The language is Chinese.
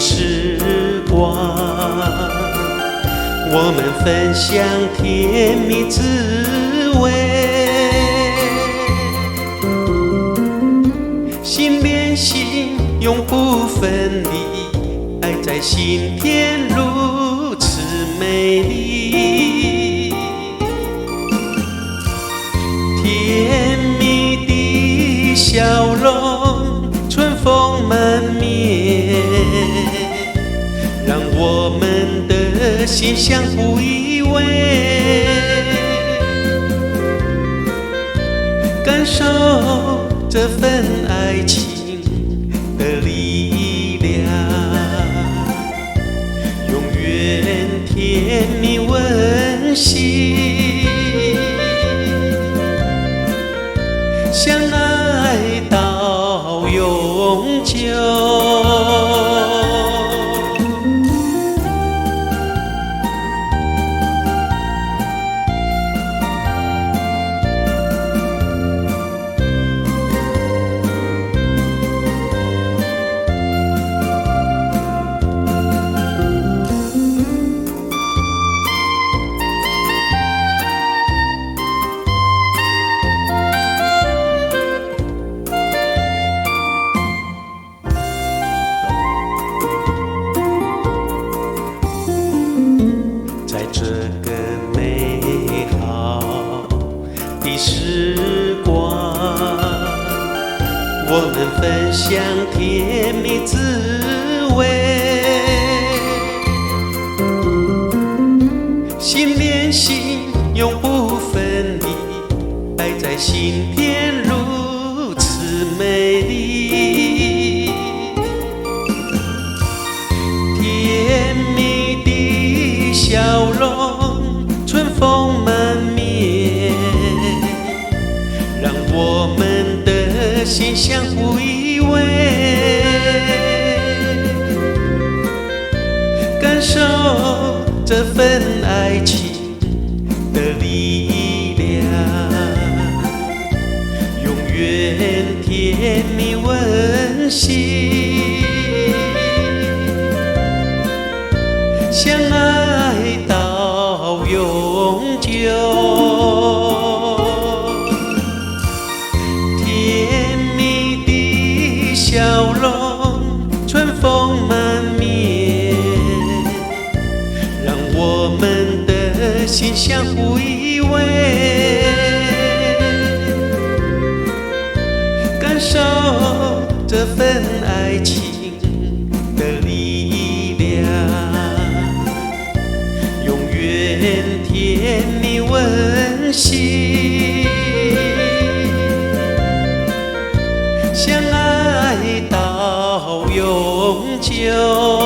时光，我们分享甜蜜滋味，心连心，永不分离，爱在心田如此美丽，甜蜜的笑容，春风满面，让我们的心相互依偎，感受这份爱情的力量，永远甜蜜温馨，相爱到永久。在这个美好的时光，我们分享甜蜜滋味，心连心，永不分离，爱在心田如此美丽，甜蜜的笑容，春风满面，让我们的心相互依偎，感受这份爱情的力量，永远甜蜜温馨，相爱到永久。甜蜜的笑容，春风满面，让我们的心相互依偎，感受这份爱情的力量，永远甜蜜温馨，相爱到永久。